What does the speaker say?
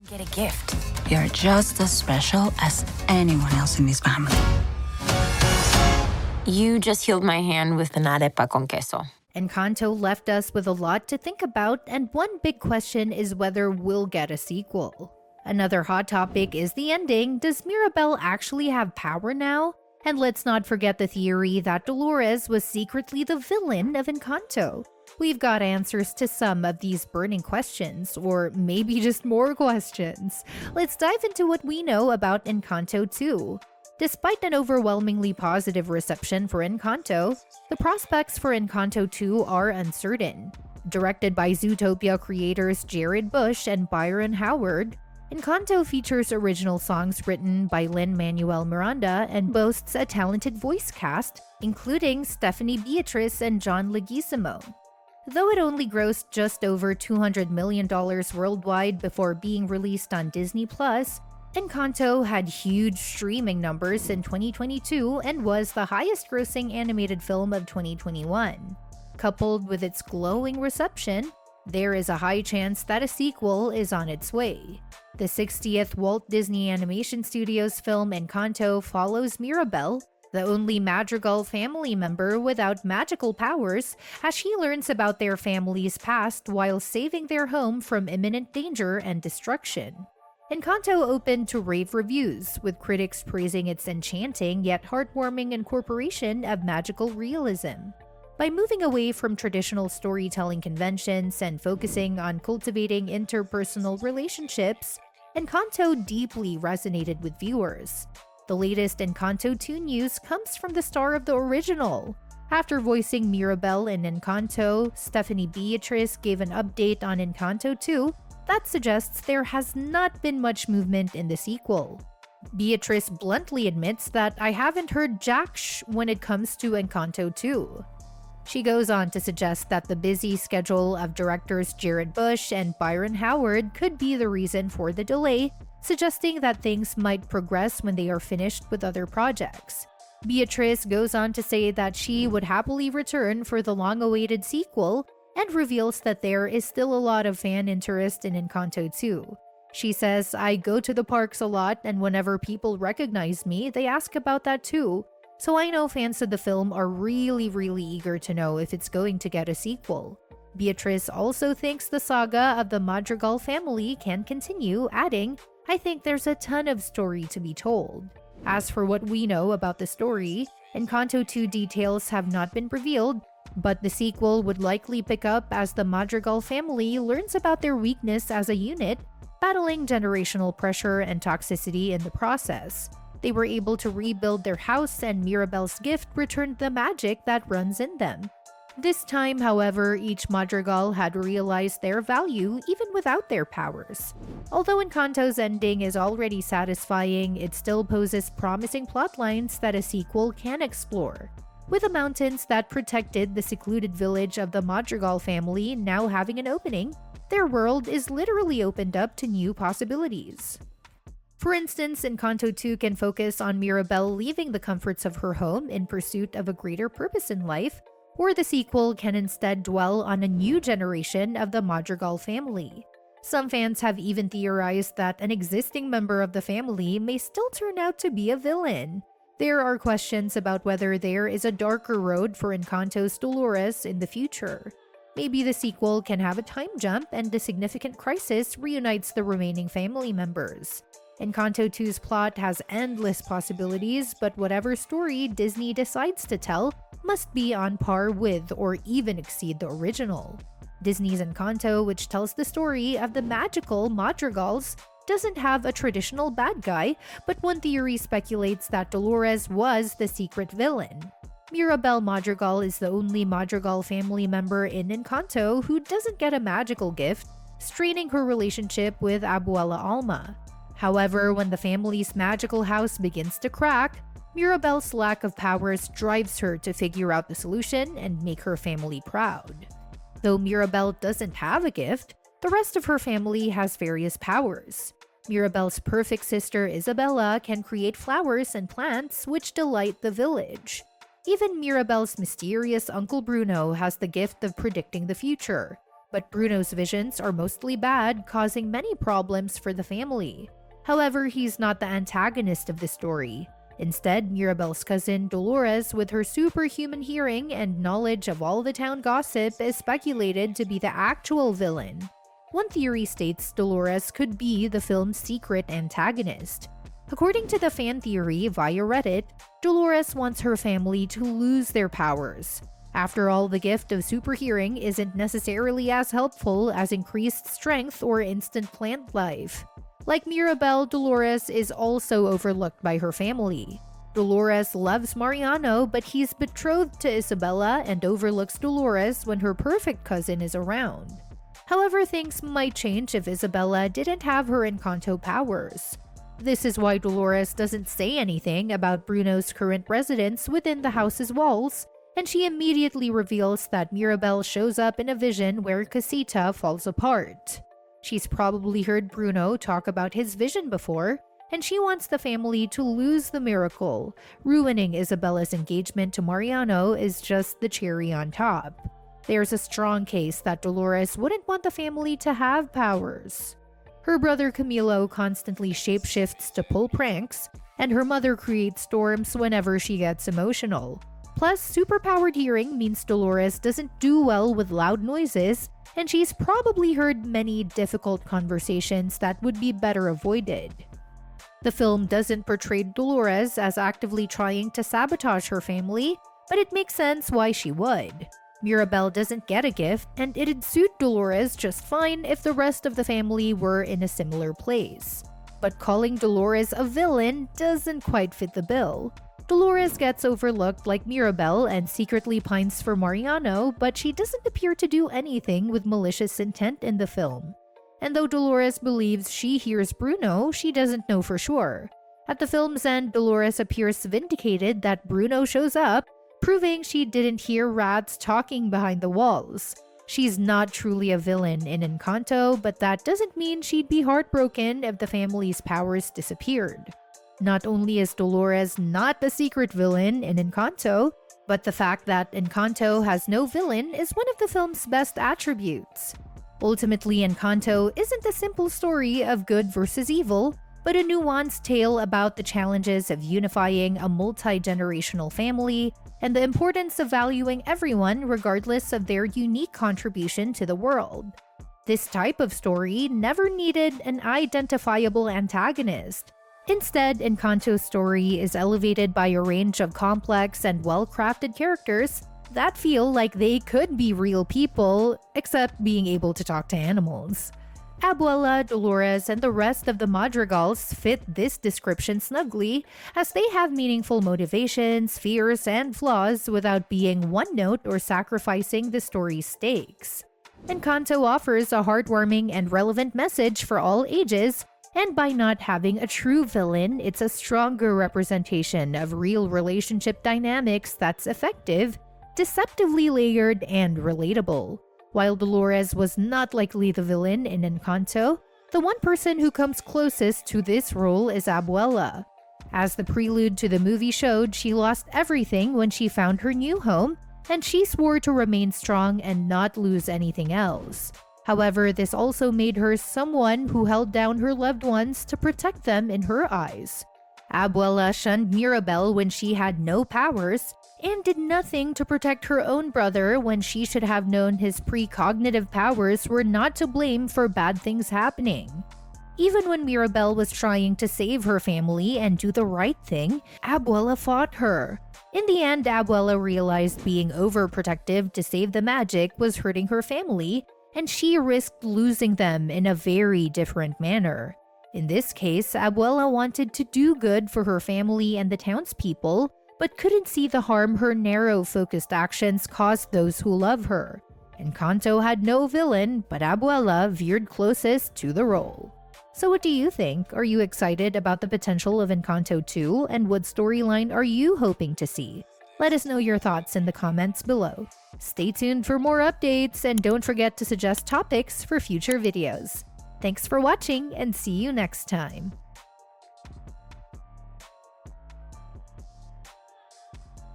Get a gift. You're just as special as anyone else in this family. You just healed my hand with an arepa con queso. Encanto left us with a lot to think about, and one big question is whether we'll get a sequel. Another hot topic is the ending. Does Mirabel actually have power now? And let's not forget the theory that Dolores was secretly the villain of Encanto. We've got answers to some of these burning questions, or maybe just more questions. Let's dive into what we know about Encanto 2. Despite an overwhelmingly positive reception for Encanto, the prospects for Encanto 2 are uncertain. Directed by Zootopia creators Jared Bush and Byron Howard, Encanto features original songs written by Lin-Manuel Miranda and boasts a talented voice cast, including Stephanie Beatriz and John Leguizamo. Though it only grossed just over $200 million worldwide before being released on Disney+, Encanto had huge streaming numbers in 2022 and was the highest-grossing animated film of 2021. Coupled with its glowing reception, there is a high chance that a sequel is on its way. The 60th Walt Disney Animation Studios film Encanto follows Mirabel, the only Madrigal family member without magical powers, as she learns about their family's past while saving their home from imminent danger and destruction. Encanto opened to rave reviews, with critics praising its enchanting yet heartwarming incorporation of magical realism. By moving away from traditional storytelling conventions and focusing on cultivating interpersonal relationships, Encanto deeply resonated with viewers. The latest Encanto 2 news comes from the star of the original. After voicing Mirabel in Encanto, Stephanie Beatriz gave an update on Encanto 2 that suggests there has not been much movement in the sequel. Beatriz bluntly admits that "I haven't heard jack sh" when it comes to Encanto 2. She goes on to suggest that the busy schedule of directors Jared Bush and Byron Howard could be the reason for the delay, suggesting that things might progress when they are finished with other projects. Beatriz goes on to say that she would happily return for the long-awaited sequel and reveals that there is still a lot of fan interest in Encanto 2. She says, "I go to the parks a lot, and whenever people recognize me, they ask about that too. So I know fans of the film are really eager to know if it's going to get a sequel." Beatriz also thinks the saga of the Madrigal family can continue, adding, "I think there's a ton of story to be told." As for what we know about the story, Encanto 2 details have not been revealed, but the sequel would likely pick up as the Madrigal family learns about their weakness as a unit, battling generational pressure and toxicity in the process. They were able to rebuild their house, and Mirabel's gift returned the magic that runs in them. This time, however, each Madrigal had realized their value even without their powers. Although Encanto's ending is already satisfying, it still poses promising plotlines that a sequel can explore. With the mountains that protected the secluded village of the Madrigal family now having an opening, their world is literally opened up to new possibilities. For instance, Encanto 2 can focus on Mirabel leaving the comforts of her home in pursuit of a greater purpose in life, or the sequel can instead dwell on a new generation of the Madrigal family. Some fans have even theorized that an existing member of the family may still turn out to be a villain. There are questions about whether there is a darker road for Encanto's Dolores in the future. Maybe the sequel can have a time jump and the significant crisis reunites the remaining family members. Encanto 2's plot has endless possibilities, but whatever story Disney decides to tell must be on par with or even exceed the original. Disney's Encanto, which tells the story of the magical Madrigals, doesn't have a traditional bad guy, but one theory speculates that Dolores was the secret villain. Mirabel Madrigal is the only Madrigal family member in Encanto who doesn't get a magical gift, straining her relationship with Abuela Alma. However, when the family's magical house begins to crack, Mirabel's lack of powers drives her to figure out the solution and make her family proud. Though Mirabel doesn't have a gift, the rest of her family has various powers. Mirabel's perfect sister Isabella can create flowers and plants which delight the village. Even Mirabel's mysterious Uncle Bruno has the gift of predicting the future. But Bruno's visions are mostly bad, causing many problems for the family. However, he's not the antagonist of the story. Instead, Mirabel's cousin, Dolores, with her superhuman hearing and knowledge of all the town gossip, is speculated to be the actual villain. One theory states Dolores could be the film's secret antagonist. According to the fan theory via Reddit, Dolores wants her family to lose their powers. After all, the gift of super hearing isn't necessarily as helpful as increased strength or instant plant life. Like Mirabel, Dolores is also overlooked by her family. Dolores loves Mariano, but he's betrothed to Isabella and overlooks Dolores when her perfect cousin is around. However, things might change if Isabella didn't have her Encanto powers. This is why Dolores doesn't say anything about Bruno's current residence within the house's walls, and she immediately reveals that Mirabel shows up in a vision where Casita falls apart. She's probably heard Bruno talk about his vision before, and she wants the family to lose the miracle. Ruining Isabella's engagement to Mariano is just the cherry on top. There's a strong case that Dolores wouldn't want the family to have powers. Her brother Camilo constantly shapeshifts to pull pranks, and her mother creates storms whenever she gets emotional. Plus, superpowered hearing means Dolores doesn't do well with loud noises, and she's probably heard many difficult conversations that would be better avoided. The film doesn't portray Dolores as actively trying to sabotage her family, but it makes sense why she would. Mirabel doesn't get a gift, and it'd suit Dolores just fine if the rest of the family were in a similar place. But calling Dolores a villain doesn't quite fit the bill. Dolores gets overlooked like Mirabel and secretly pines for Mariano, but she doesn't appear to do anything with malicious intent in the film. And though Dolores believes she hears Bruno, she doesn't know for sure. At the film's end, Dolores appears vindicated that Bruno shows up, proving she didn't hear rats talking behind the walls. She's not truly a villain in Encanto, but that doesn't mean she'd be heartbroken if the family's powers disappeared. Not only is Dolores not the secret villain in Encanto, but the fact that Encanto has no villain is one of the film's best attributes. Ultimately, Encanto isn't a simple story of good versus evil, but a nuanced tale about the challenges of unifying a multi-generational family and the importance of valuing everyone regardless of their unique contribution to the world. This type of story never needed an identifiable antagonist. Instead, Encanto's story is elevated by a range of complex and well-crafted characters that feel like they could be real people, except being able to talk to animals. Abuela, Dolores, and the rest of the Madrigals fit this description snugly, as they have meaningful motivations, fears, and flaws without being one-note or sacrificing the story's stakes. Encanto offers a heartwarming and relevant message for all ages, and by not having a true villain, it's a stronger representation of real relationship dynamics that's effective, deceptively layered, and relatable. While Dolores was not likely the villain in Encanto, the one person who comes closest to this role is Abuela. As the prelude to the movie showed, she lost everything when she found her new home, and she swore to remain strong and not lose anything else. However, this also made her someone who held down her loved ones to protect them in her eyes. Abuela shunned Mirabel when she had no powers, and did nothing to protect her own brother when she should have known his precognitive powers were not to blame for bad things happening. Even when Mirabel was trying to save her family and do the right thing, Abuela fought her. In the end, Abuela realized being overprotective to save the magic was hurting her family, and she risked losing them in a very different manner. In this case, Abuela wanted to do good for her family and the townspeople, but couldn't see the harm her narrow-focused actions caused those who love her. Encanto had no villain, but Abuela veered closest to the role. So what do you think? Are you excited about the potential of Encanto 2, and what storyline are you hoping to see? Let us know your thoughts in the comments below. Stay tuned for more updates, and don't forget to suggest topics for future videos. Thanks for watching, and see you next time.